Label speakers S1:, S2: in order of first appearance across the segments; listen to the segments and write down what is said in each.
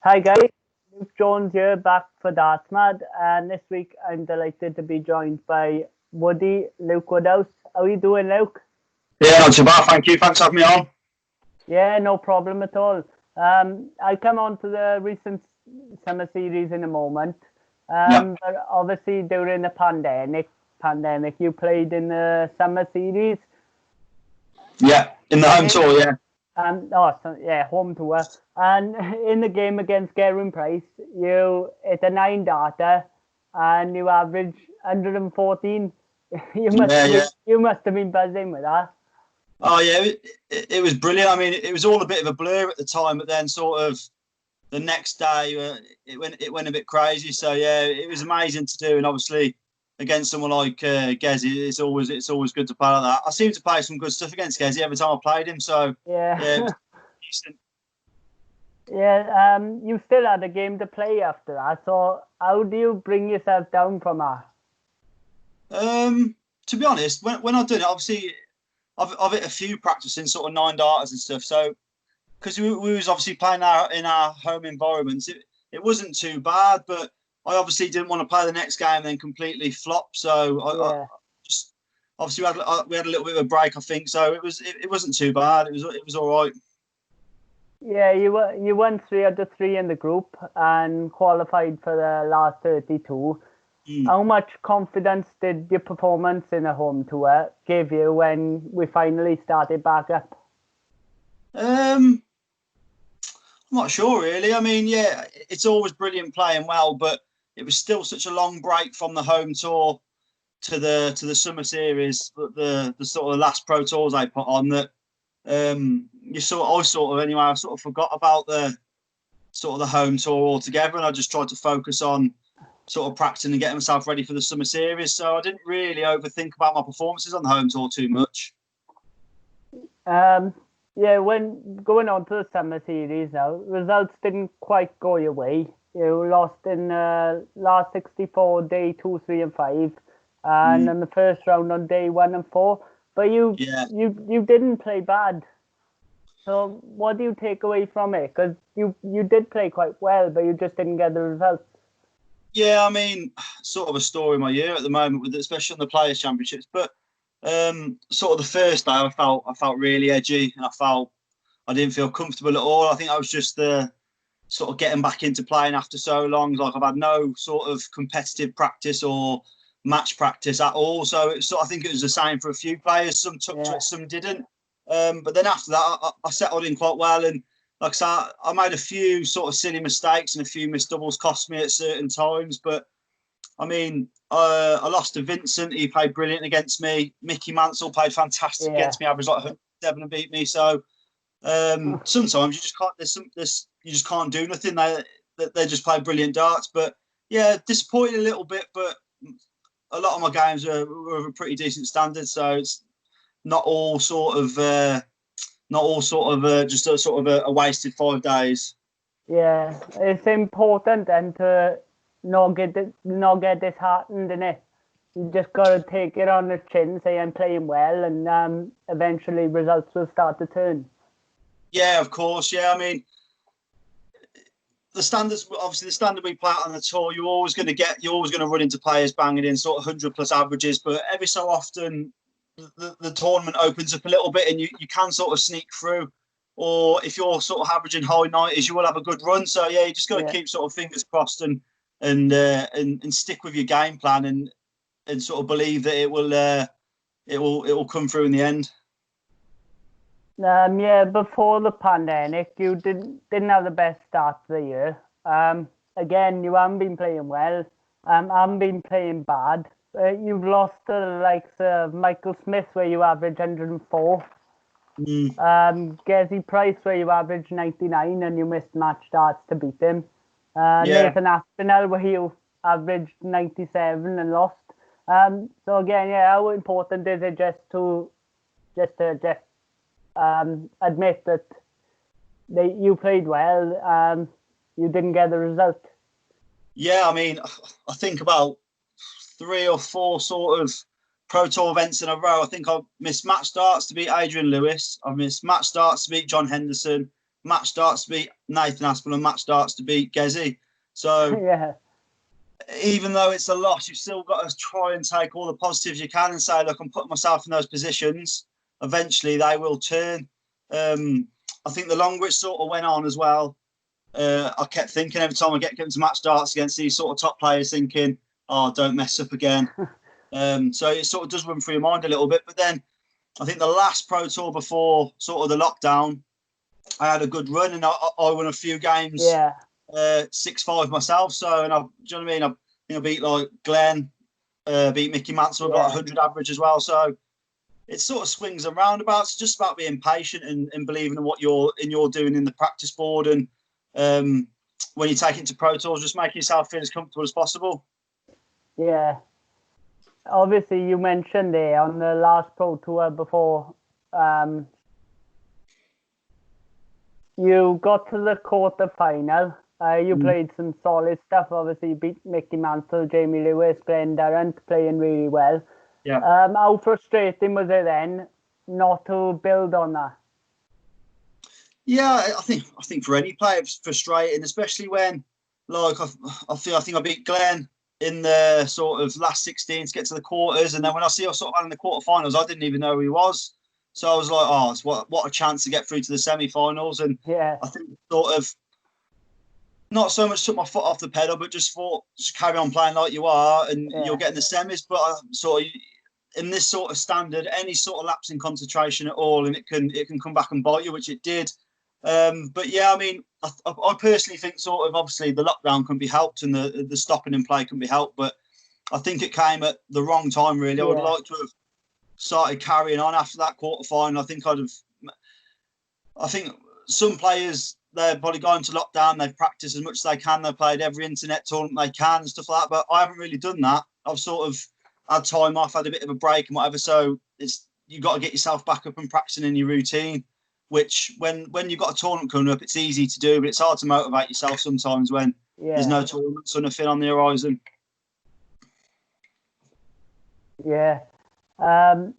S1: Hi guys, Luke Jones here, back for DartsMad, and this week I'm delighted to be joined by Woody Luke Woodhouse. How are you doing, Luke?
S2: Yeah, not too bad, thank you. Thanks for having me on.
S1: Yeah, no problem at all. I'll come on to the recent summer series in a moment.
S2: Yeah.
S1: But obviously during the pandemic, you played in the summer series.
S2: Yeah, in the home tour, yeah.
S1: Home tour. And in the game against Gerwyn Price, you hit a 9-darter and you averaged 114. You must have been buzzing with that.
S2: Oh yeah, it was brilliant. I mean, it was all a bit of a blur at the time, but then sort of the next day it went a bit crazy. So yeah, it was amazing to do, and obviously against someone like Gezi, it's always good to play like that. I seem to play some good stuff against Gezi every time I played him. So yeah, it was decent.
S1: Yeah, you still had a game to play after that. So how do you bring yourself down from that?
S2: To be honest, when I've done it, obviously I've hit a few practicing sort of 9-darters and stuff. So because we was obviously playing in our home environments, it wasn't too bad. But I obviously didn't want to play the next game and then completely flop. So I just obviously we had a little bit of a break, I think. So it wasn't too bad. It was all right.
S1: Yeah, you won 3 out of 3 in the group and qualified for the last 32. How much confidence did your performance in the home tour give you when we finally started back up?
S2: I'm not sure really. I mean, yeah, it's always brilliant playing well, but it was still such a long break from the home tour to the summer series, the sort of last pro tours I put on that. I sort of forgot about the sort of the home tour altogether, and I just tried to focus on sort of practicing and getting myself ready for the summer series. So I didn't really overthink about my performances on the home tour too much.
S1: Yeah, when going on to the summer series now, results didn't quite go your way. You lost in last 64, day 2, 3, and 5, and in the first round on day 1 and 4. But you didn't play bad. So what do you take away from it? Because you did play quite well, but you just didn't get the results.
S2: Yeah, I mean, sort of a story of my year at the moment, especially on the Players' Championships. But sort of the first day, I felt really edgy, and I didn't feel comfortable at all. I think I was just sort of getting back into playing after so long. Like I've had no sort of competitive practice or match practice at all. So I think it was the same for a few players. Some took to it, some didn't. But then after that, I settled in quite well, and like I said, I made a few sort of silly mistakes, and a few missed doubles cost me at certain times. But I mean, I lost to Vincent. He played brilliant against me. Mickey Mansell played fantastic against me. Averaged like 107 and beat me. So sometimes you just can't. You just can't do nothing. They just play brilliant darts. But yeah, disappointed a little bit. But a lot of my games were of a pretty decent standard. So it's not all sort of just a sort of a wasted 5 days.
S1: Yeah, it's important and to not get disheartened in it. You just got to take it on the chin, say I'm playing well, and eventually results will start to turn.
S2: Yeah, of course. Yeah, I mean, the standards, obviously the standard we play out on the tour, you're always going to run into players banging in sort of 100+ averages, but every so often the tournament opens up a little bit and you can sort of sneak through. Or if you're sort of averaging high 90s, you will have a good run. So yeah, you just got to keep sort of fingers crossed and stick with your game plan and sort of believe that it will come through in the end.
S1: Before the pandemic, you didn't have the best start to the year. Again, you haven't been playing well. Haven't been playing bad. You've lost to the likes of Michael Smith, where you average 104. Gezi Price, where you averaged 99 and you missed match darts to beat him. Nathan Aspinall, where you averaged 97 and lost. So again, how important is it just to admit that you played well, you didn't get the result?
S2: Yeah, I mean, I think about 3 or 4 sort of Pro Tour events in a row. I think I've missed match starts to beat Adrian Lewis. I've missed match starts to beat John Henderson, match starts to beat Nathan Aspel and match starts to beat Gezi. So
S1: yeah.
S2: Even though it's a loss, you've still got to try and take all the positives you can and say, look, I'm putting myself in those positions. Eventually, they will turn. I think the longer it sort of went on as well, I kept thinking every time I get given to match darts against these sort of top players, thinking, oh, don't mess up again. So it sort of does run through your mind a little bit. But then I think the last Pro Tour before sort of the lockdown, I had a good run and I won a few games.
S1: Yeah.
S2: 6-5 myself. So, and do you know what I mean? I beat like Glenn, beat Mickey Mansell, got 100 average as well. So it sort of swings and roundabouts. It's just about being patient and believing in what you're doing in the practice board. And when you take it to Pro Tours, just making yourself feel as comfortable as possible.
S1: Yeah. Obviously, you mentioned there on the last Pro Tour before, you got to the quarter-final. You played some solid stuff. Obviously, you beat Mickey Mansell, Jamie Lewis, Glenn Durrant, playing really well.
S2: Yeah.
S1: How frustrating was it then not to build on that?
S2: Yeah, I think for any player it's frustrating, especially when, like, I think I beat Glenn in the sort of last 16 to get to the quarters, and then when I see us sort of in the quarterfinals, I didn't even know who he was. So I was like, oh, it's what a chance to get through to the semi-finals. And
S1: yeah.
S2: I think sort of not so much took my foot off the pedal, but just thought, just carry on playing like you are, and you'll get in the semis. But I sort of, in this sort of standard, any sort of lapse in concentration at all, and it can come back and bite you, which it did. But yeah, I mean, I personally think sort of obviously the lockdown can be helped and the stopping in play can be helped, but I think it came at the wrong time, really. I would like to have started carrying on after that quarterfinal. I think some players, they're probably going to lockdown, they've practiced as much as they can, they've played every internet tournament they can and stuff like that, but I haven't really done that. I've sort of had time off, had a bit of a break and whatever, so you've got to get yourself back up and practicing in your routine, which when you've got a tournament coming up, it's easy to do, but it's hard to motivate yourself sometimes when there's no tournaments or nothing on the horizon.
S1: Yeah. Where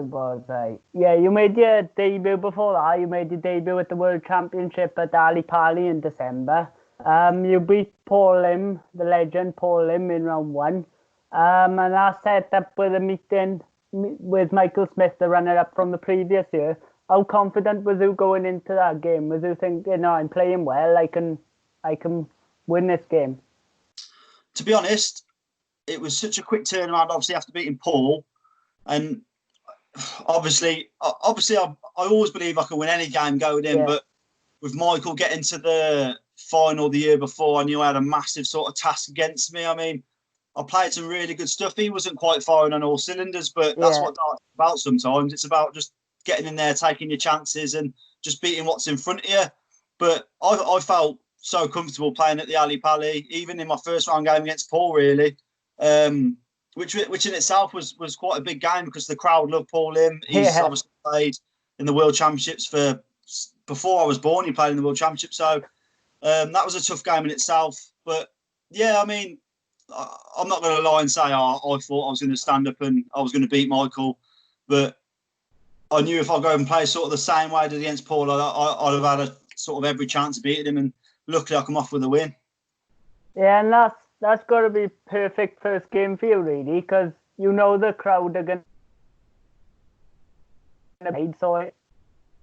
S1: was I? Yeah, you made your debut before that. You made your debut at the World Championship at Ali Pali in December. You beat Paul Lim, the legend Paul Lim, in round 1. And that set up with a meeting with Michael Smith, the runner-up from the previous year. How confident was you going into that game? Was you thinking, I'm playing well, I can win this game?
S2: To be honest, it was such a quick turnaround, obviously, after beating Paul. And obviously, I always believe I can win any game going in, but with Michael getting to the final the year before, I knew I had a massive sort of task against me. I mean, I played some really good stuff. He wasn't quite firing on all cylinders, but that's what darts is about sometimes. It's about just getting in there, taking your chances and just beating what's in front of you. But I felt so comfortable playing at the Ali Pali, even in my first round game against Paul, really. Which in itself was quite a big game because the crowd loved Paul Lim. He's obviously played in the World Championships before I was born. He played in the World Championships, so that was a tough game in itself. But yeah, I mean, I'm not going to lie and say I thought I was going to stand up and I was going to beat Michael, but I knew if I go and play sort of the same way I did against Paul, I'd have had a sort of every chance of beating him, and luckily I come off with a win. Yeah,
S1: and that's got to be perfect first game for you, really, because the crowd are going to so it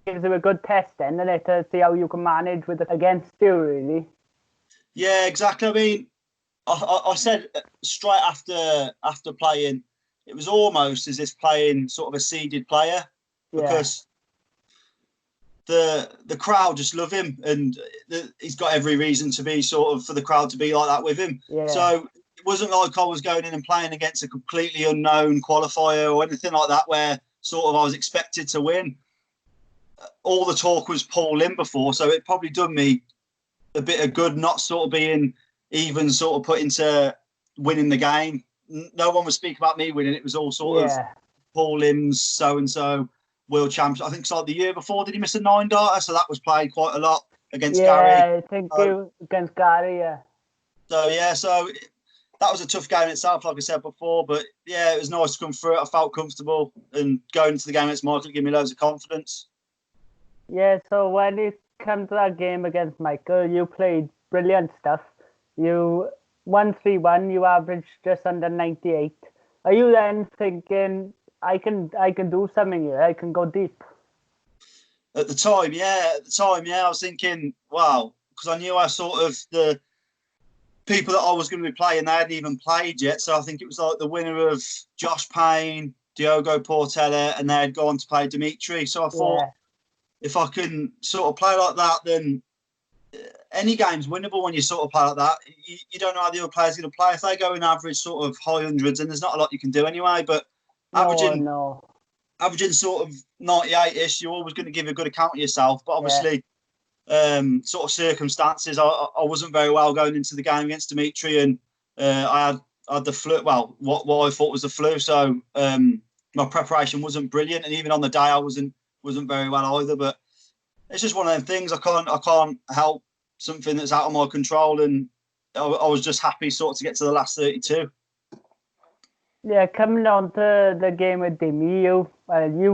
S1: gives you a good test then, doesn't it, to see how you can manage with it against you, really.
S2: Yeah, exactly. I mean, I said straight after playing, it was almost as if playing sort of a seeded player because the crowd just love him, and he's got every reason to be sort of for the crowd to be like that with him. Yeah. So it wasn't like I was going in and playing against a completely unknown qualifier or anything like that where sort of I was expected to win. All the talk was Paul Lim before, so it probably done me a bit of good not sort of being even sort of put into winning the game. No one was speaking about me winning. It was all sort of Paul Lim's so-and-so World Champions. I think so. The year before, did he miss a 9-darter? So that was played quite a lot against Gary.
S1: Yeah, I think against Gary,
S2: So that was a tough game in itself, like I said before. But yeah, it was nice to come through it. I felt comfortable, and going into the game against Michael gave me loads of confidence.
S1: Yeah, so when it comes to that game against Michael, you played brilliant stuff. You 1-3-1, you averaged just under 98. Are you then thinking, I can do something here, I can go deep?
S2: At the time, I was thinking, wow, because I knew the people that I was going to be playing, they hadn't even played yet. So I think it was like the winner of Josh Payne, Diogo Portela, and they had gone to play Dimitri. So I thought,
S1: Yeah,
S2: if I can sort of play like that, then any game's winnable when you sort of play like that. You don't know how the other player's going to play. If they go in average sort of high hundreds, and there's not a lot you can do anyway. But
S1: no,
S2: averaging
S1: no,
S2: sort of 98-ish, you're always going to give a good account of yourself. But
S1: yeah,
S2: obviously, sort of circumstances, I wasn't very well going into the game against Dimitri, and I had the flu. Well, what I thought was the flu. So my preparation wasn't brilliant, and even on the day, I wasn't very well either. But it's just one of them things. I can't help something that's out of my control, and I was just happy sort of to get to the last 32.
S1: yeah. Coming on to the game with Dimi, you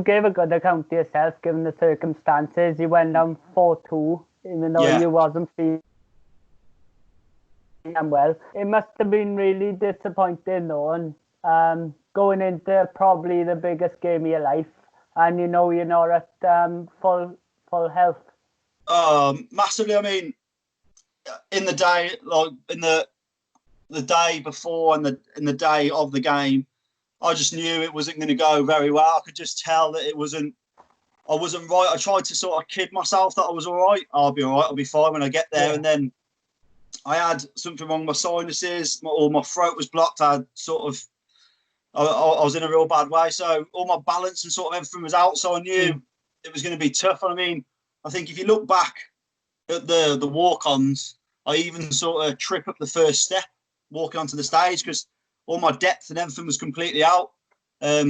S1: gave a good account to yourself given the circumstances. You went down 4-2, even though
S2: Yeah.
S1: you wasn't feeling well. It must have been really disappointing though, and going into probably the biggest game of your life, and you know you're not at full health.
S2: Massively. I mean, in the day, like in the day before and the day of the game, I just knew it wasn't going to go very well. I could just tell that I wasn't right. I tried to sort of kid myself that I was all right. I'll be all right. I'll be fine when I get there.
S1: Yeah.
S2: And then I had something wrong with my sinuses, or my throat was blocked. I was in a real bad way. So all my balance and sort of everything was out. So I knew it was going to be tough. And I mean, I think if you look back at the walk-ons, I even sort of trip up the first step walking onto the stage because all my depth and everything was completely out. I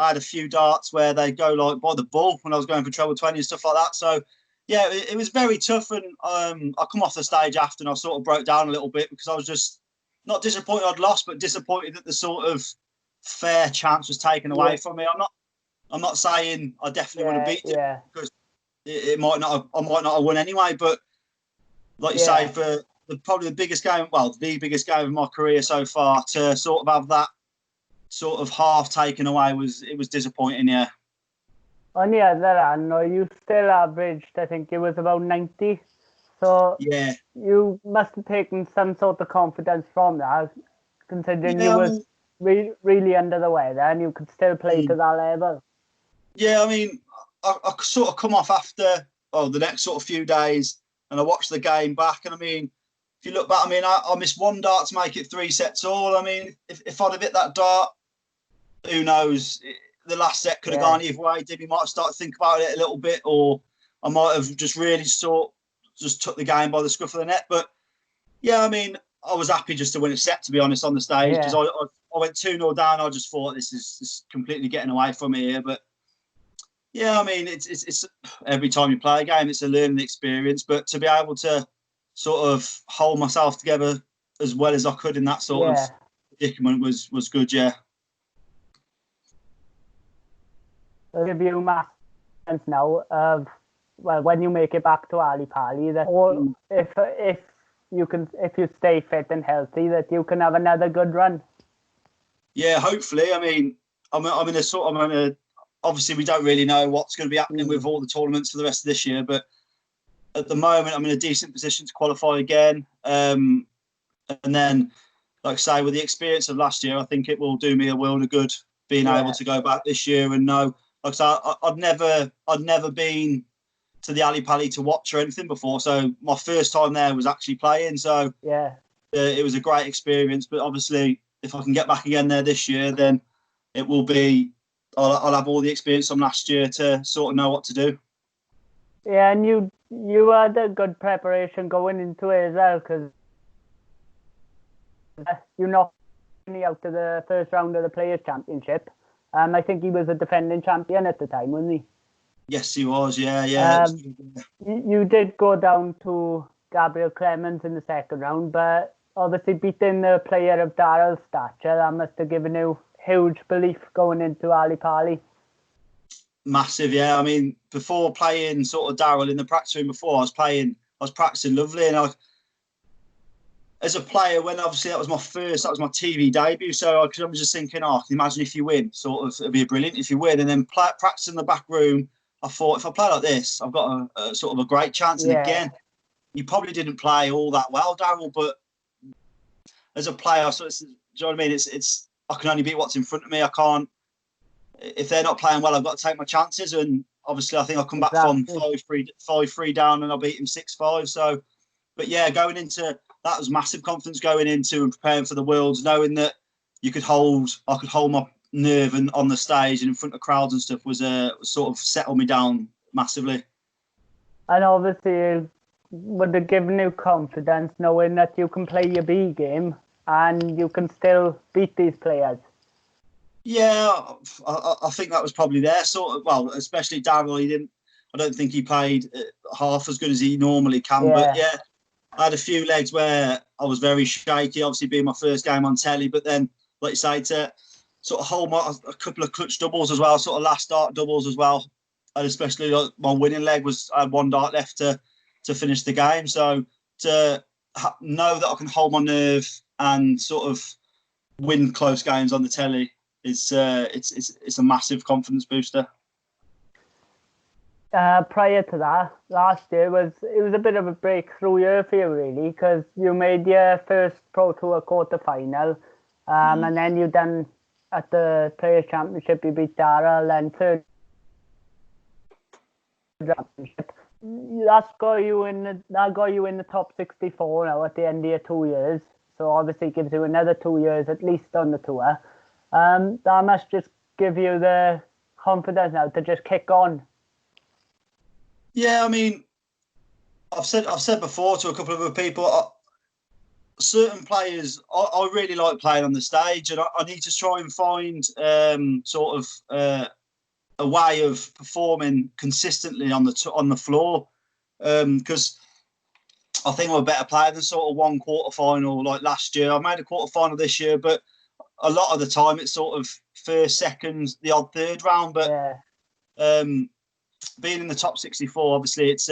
S2: had a few darts where they go like by the ball when I was going for treble 20 and stuff like that. So yeah, it was very tough. And I come off the stage after and I sort of broke down a little bit because I was just not disappointed I'd lost, but disappointed that the sort of fair chance was taken away from me. I'm not saying I definitely would have beaten it because it might not I might not have won anyway. But like you say, for probably the biggest game of my career so far, to sort of have that sort of half taken away was disappointing. Yeah.
S1: On the other hand, no, you still averaged, I think it was about 90. So
S2: Yeah.
S1: you must have taken some sort of confidence from that, considering you
S2: Yeah.
S1: was really under the weather and you could still play to that level.
S2: Yeah, I mean, I sort of come off after the next sort of few days, and I watched the game back. And I mean, if you look back, I mean, I missed one dart to make it 3 sets all. I mean, if I'd have hit that dart, who knows? The last set could have gone either way. Dibby might have started to think about it a little bit, or I might have just really just took the game by the scruff of the neck. But yeah, I mean, I was happy just to win a set, to be honest, on the stage, because I went 2-0 down. I just thought this is completely getting away from me here. But yeah, I mean, it's every time you play a game, it's a learning experience. But to be able to sort of hold myself together as well as I could in that sort of predicament was good. Yeah.
S1: I'll give you my sense now of, well, when you make it back to Ali Pali, that or if you stay fit and healthy, that you can have another good run.
S2: Yeah, hopefully. I mean, obviously we don't really know what's going to be happening with all the tournaments for the rest of this year, but at the moment I'm in a decent position to qualify again. And then, like I say, with the experience of last year, I think it will do me a world of good being able to go back this year and know. Like I say, I'd never been to the Ali Pali to watch or anything before, so my first time there was actually playing. So it was a great experience. But obviously, if I can get back again there this year, then it will be. I'll have all the experience from last year to sort of know what to do.
S1: Yeah, and you had a good preparation going into it as well, because you knocked me out to the first round of the Players' Championship. I think he was a defending champion at the time, wasn't he?
S2: Yes, he was. Yeah.
S1: You did go down to Gabriel Clemens in the second round, but obviously beating the player of Darrell's stature, that must have given you huge belief going into Ali Pali.
S2: Massive, yeah. I mean, before playing sort of Darryl in the practice room before, I was practicing lovely. And as a player, when obviously that was my TV debut. So I was just thinking, can you imagine if you win? Sort of, it'd be brilliant if you win. And then practicing in the back room, I thought, if I play like this, I've got a sort of a great chance. And again, you probably didn't play all that well, Darryl, but as a player, do you know what I mean? It's I can only beat what's in front of me. I can't. If they're not playing well, I've got to take my chances. And obviously, I think I'll come back from 5-3 down, and I'll beat him 6-5. So, but yeah, going into that was massive confidence going into and preparing for the Worlds, knowing that I could hold my nerve and on the stage and in front of crowds and stuff was sort of settled me down massively.
S1: And obviously, it would have given you confidence knowing that you can play your B game and you can still beat these players.
S2: Yeah, I think that was probably there. Sort of, well, especially Darryl. I don't think he played half as good as he normally can. Yeah. But yeah, I had a few legs where I was very shaky. Obviously, being my first game on telly. But then, like you say, to sort of hold a couple of clutch doubles as well, sort of last dart doubles as well, and especially like, my winning leg I had one dart left to finish the game. So to know that I can hold my nerve and sort of win close games on the telly. It's a massive confidence booster.
S1: Prior to that, last year was a bit of a breakthrough year for you, really, because you made your first Pro Tour quarter final, and then you done at the Players Championship you beat Darryl, and third championship. That got you in the top 64 now at the end of your 2 years. So obviously it gives you another 2 years at least on the tour. That must just give you the confidence now to just kick on.
S2: Yeah, I mean, I've said before to a couple of other people, certain players, I really like playing on the stage, and I need to try and find sort of a way of performing consistently on the floor, because I think I'm a better player than sort of one quarter final like last year. I made a quarter final this year, but a lot of the time it's sort of first, second, the odd third round. But being in the top 64, obviously it's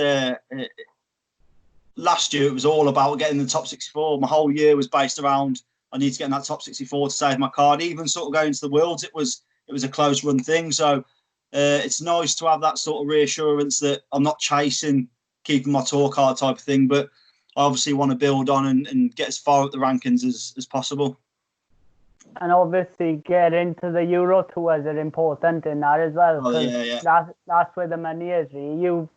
S2: last year it was all about getting in the top 64. My whole year was based around I need to get in that top 64 to save my card. Even sort of going to the Worlds, it was a close run thing. So it's nice to have that sort of reassurance that I'm not chasing keeping my tour card type of thing, but I obviously want to build on and get as far up the rankings as possible.
S1: And obviously get into the Euro tours are important in that as well.
S2: Oh, yeah.
S1: That's where the money is. Really.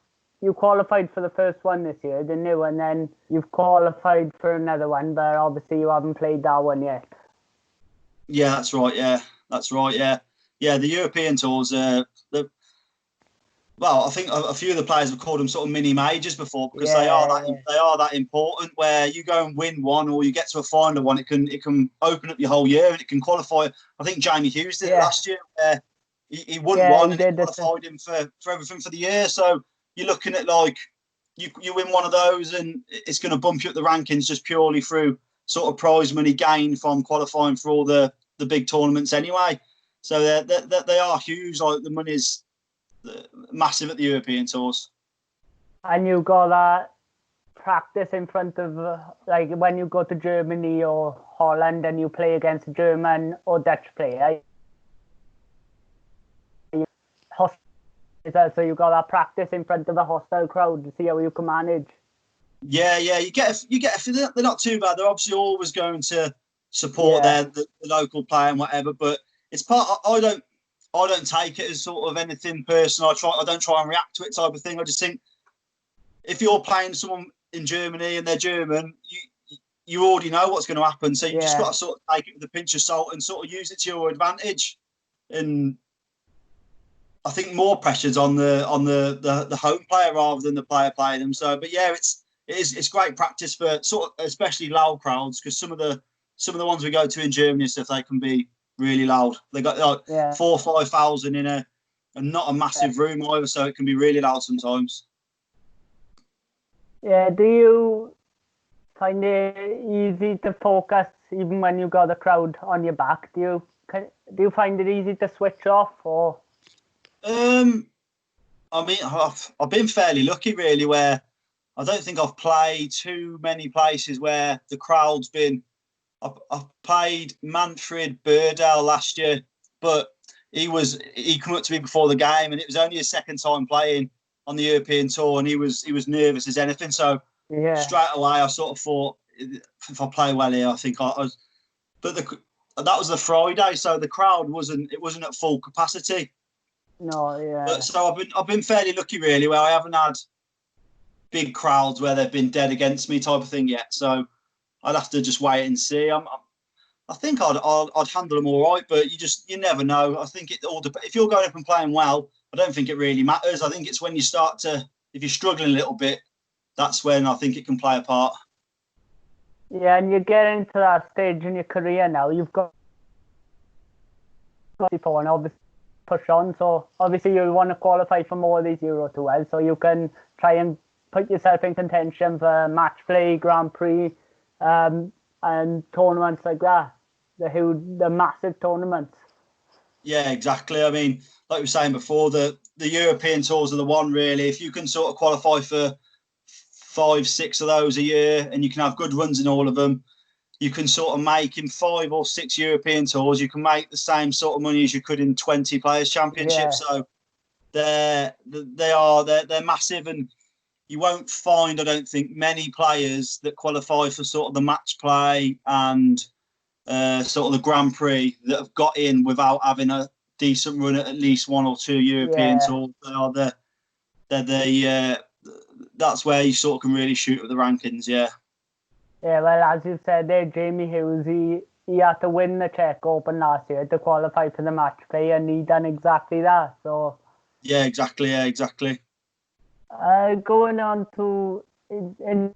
S1: You qualified for the first one this year, didn't you? And then you've qualified for another one, but obviously you haven't played that one yet.
S2: Yeah, that's right. Yeah, the European tours. Well, I think a few of the players have called them sort of mini majors before because they are that important. Where you go and win one, or you get to a final one, it can open up your whole year and it can qualify. I think Jamie Hughes did it last year, where he won one and it qualified him for everything for the year. So you're looking at like you win one of those and it's going to bump you up the rankings just purely through sort of prize money gain from qualifying for all the big tournaments anyway. So they are huge. Like the money's massive at the European tours.
S1: And you got that practice in front of, like when you go to Germany or Holland and you play against a German or Dutch player. So you got that practice in front of a hostile crowd to see how you can manage. Yeah.
S2: You get. They're not too bad. They're obviously always going to support the local player and whatever. But it's part. I don't take it as sort of anything personal. I don't try and react to it type of thing. I just think if you're playing someone in Germany and they're German, you already know what's going to happen. So you just got to sort of take it with a pinch of salt and sort of use it to your advantage. And I think more pressure's on the home player rather than the player playing them. So, but yeah, it's great practice for sort of especially loud crowds because some of the ones we go to in Germany and stuff, they can be really loud. They got like 4,000 or 5,000 in a not a massive room either, so it can be really loud sometimes.
S1: Yeah, do you find it easy to focus even when you got the crowd on your back? Do you find it easy to switch off or?
S2: I mean, I've been fairly lucky, really, where I don't think I've played too many places where the crowd's been. I've played Manfred Burdale last year, but he come up to me before the game, and it was only his second time playing on the European tour, and he was nervous as anything. So straight away, I sort of thought, if I play well here, I think I was. But that was the Friday, so the crowd wasn't at full capacity.
S1: No, yeah.
S2: But so I've been fairly lucky, really, where I haven't had big crowds where they've been dead against me type of thing yet. So I'd have to just wait and see. I think I'd handle them all right, but you never know. I think it all depends. If you're going up and playing well, I don't think it really matters. I think it's when you start if you're struggling a little bit, that's when I think it can play a part.
S1: Yeah, and you get into that stage in your career now. You've got before and obviously push on. So obviously you want to qualify for more of these Euro Tours, so you can try and put yourself in contention for match play, Grand Prix, and tournaments like that. The massive tournaments.
S2: Yeah, exactly. I mean, like we were saying before, the European tours are the one, really. If you can sort of qualify for 5, 6 of those a year, and you can have good runs in all of them, you can sort of make in 5 or 6 European tours, you can make the same sort of money as you could in 20 Players Championships.
S1: Yeah.
S2: So they're massive, and you won't find, I don't think, many players that qualify for sort of the match play and sort of the Grand Prix that have got in without having a decent run at least 1 or 2 European tours. That's where you sort of can really shoot at the rankings, yeah.
S1: Yeah, well, as you said there, Jamie Hughes, he had to win the Czech Open last year to qualify for the match play, and he done exactly that. So
S2: yeah, exactly.
S1: Going on to into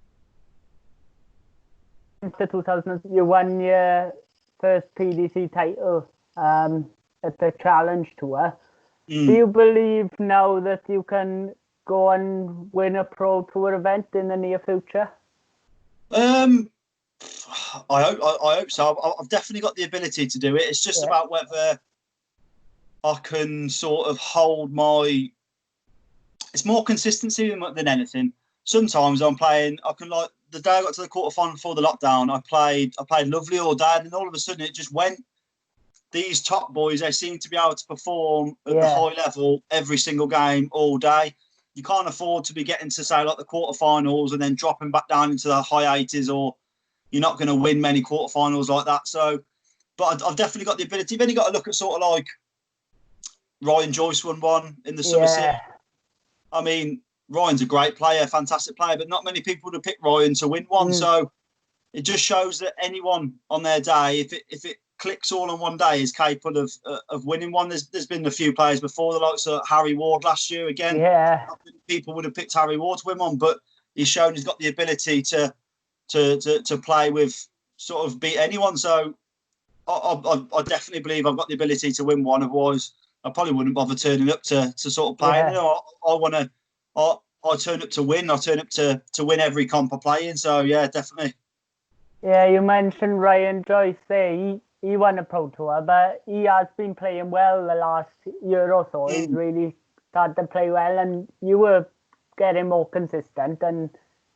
S1: 2000, you won your first PDC title at the Challenge Tour. Do you believe now that you can go and win a Pro Tour event in the near future?
S2: I hope so. I've definitely got the ability to do it. It's just about whether I can sort of hold my. It's more consistency than anything. Sometimes I'm playing. I can, like the day I got to the quarterfinal before the lockdown, I played lovely all day, and all of a sudden it just went. These top boys, they seem to be able to perform at the high level every single game all day. You can't afford to be getting to, say, like the quarterfinals and then dropping back down into the high 80s, or you're not going to win many quarterfinals like that. So, but I've definitely got the ability. You've only got to look at sort of like Ryan Joyce won one in the summer series. I mean, Ryan's a great player, fantastic player, but not many people would have picked Ryan to win one. So it just shows that anyone on their day, if it clicks all on one day, is capable of winning one. There's been a few players before, the likes of Harry Ward last year. Again, not many people would have picked Harry Ward to win one, but he's shown he's got the ability to play with, sort of beat anyone. So I definitely believe I've got the ability to win one. Otherwise, I probably wouldn't bother turning up to sort of play. I turn up to win. I turn up to win every comp I play in. So yeah, definitely.
S1: Yeah, you mentioned Ryan Joyce there. He won a Pro Tour, but he has been playing well the last year or so. He's really started to play well, and you were getting more consistent, and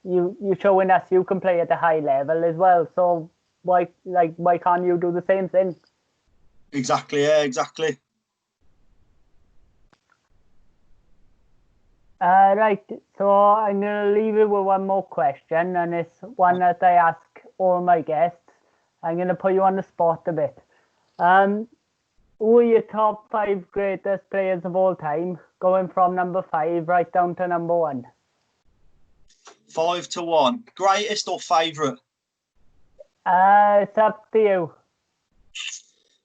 S1: you're showing us you can play at a high level as well. So why can't you do the same thing?
S2: Exactly. Yeah, exactly.
S1: Right, so I'm going to leave you with one more question, and it's one that I ask all my guests. I'm going to put you on the spot a bit. Who are your top 5 greatest players of all time, going from number 5 right down to number 1?
S2: 5 to 1. Greatest or favourite?
S1: It's up to you.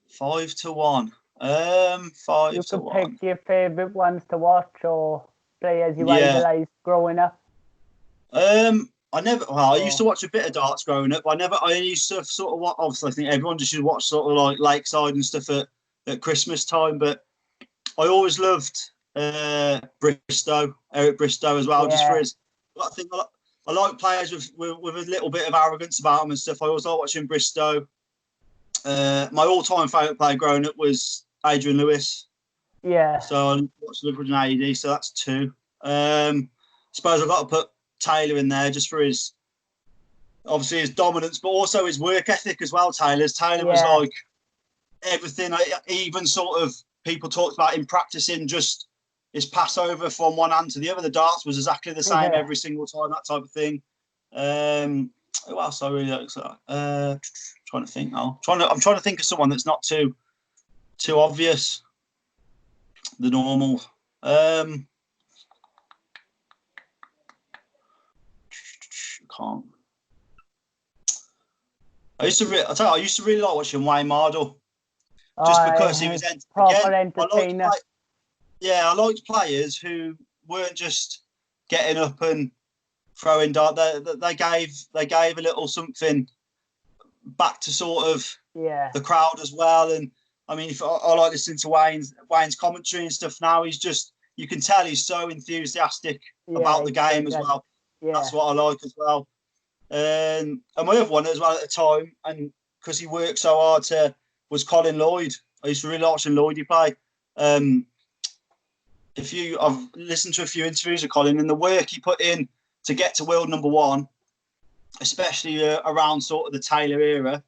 S2: 5 to 1. 5
S1: you
S2: to 1.
S1: You can pick your favourite ones to watch, or players you idolised growing up.
S2: I used to watch a bit of darts growing up. I used to sort of watch, obviously I think everyone just should watch sort of like Lakeside and stuff at Christmas time, but I always loved Eric Bristow as well, just for his, I think I like players with a little bit of arrogance about them and stuff. I always like watching Bristow. My all-time favourite player growing up was Adrian Lewis.
S1: Yeah.
S2: So I watched Liverpool and AED, so that's 2. Suppose I've got to put Taylor in there just for his, obviously his dominance, but also his work ethic as well. Taylor was like everything. Even sort of people talked about him practicing just his pass over from one hand to the other. The darts was exactly the same every single time, that type of thing. Who else I really like? Trying to think now. I'm trying to think of someone that's not too obvious. The normal. Can't. I used to really like watching Wayne Mardle, just because he was
S1: proper entertainer.
S2: I liked players who weren't just getting up and throwing dart. They gave a little something back to sort of the crowd as well. And I mean, if I like listening to Wayne's commentary and stuff now, you can tell he's so enthusiastic about the game as well. Yeah. That's what I like as well. And my other one as well at the time, and because he worked so hard, was Colin Lloyd. I used to really watch Lloydie play. I've listened to a few interviews of Colin, and the work he put in to get to world number 1, especially around sort of the Taylor era.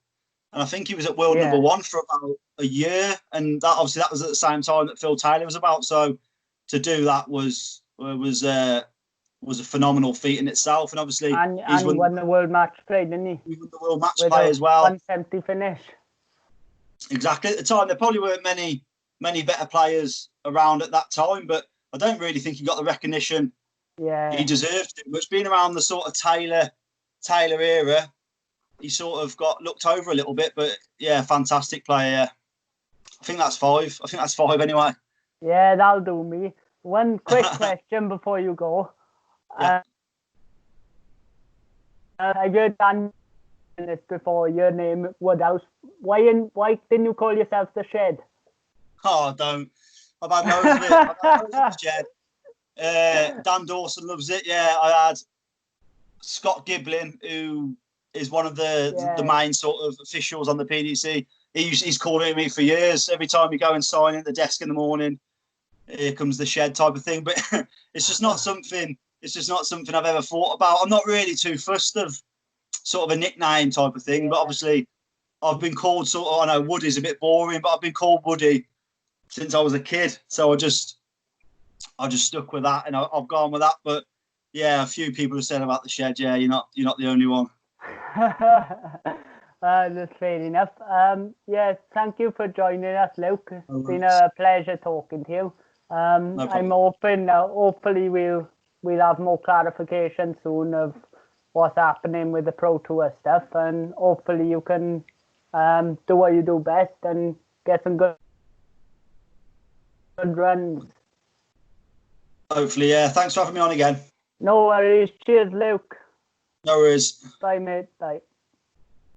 S2: And I think he was at world number 1 for about a year, and that was at the same time that Phil Taylor was about. So to do that was a phenomenal feat in itself. And obviously,
S1: he won the world match play, didn't he?
S2: He won the world match play as well.
S1: 170 finish.
S2: Exactly. At the time, there probably weren't many better players around at that time, but I don't really think he got the recognition he deserved. Much being around the sort of Taylor era, he sort of got looked over a little bit. But yeah, fantastic player. I think that's 5. I think that's 5 anyway.
S1: Yeah, that'll do me. One quick question before you go. Yeah. I heard Dan this before. Your name Woodhouse. Why didn't you call yourself the Shed?
S2: Oh, don't. I've had loads of it. I've had loads of the Shed. Dan Dawson loves it. Yeah, I had Scott Giblin, who is one of the main sort of officials on the PDC. He's called it me for years. Every time you go and sign at the desk in the morning, here comes the Shed type of thing. But it's just not something. It's just not something I've ever thought about. I'm not really too fussed of sort of a nickname type of thing. But obviously, I've been called sort of. I know Woody's a bit boring, but I've been called Woody since I was a kid. So I just stuck with that, and I've gone with that. But yeah, a few people have said about the Shed. Yeah, you're not the only one.
S1: That's fair enough. Thank you for joining us, Luke. It's been a pleasure talking to you. I'm hoping, hopefully we'll have more clarification soon of what's happening with the Pro Tour stuff, and hopefully you can do what you do best and get some good runs.
S2: Hopefully, yeah. Thanks for having me on again.
S1: No worries. Cheers, Luke.
S2: No worries.
S1: Bye, mate. Bye.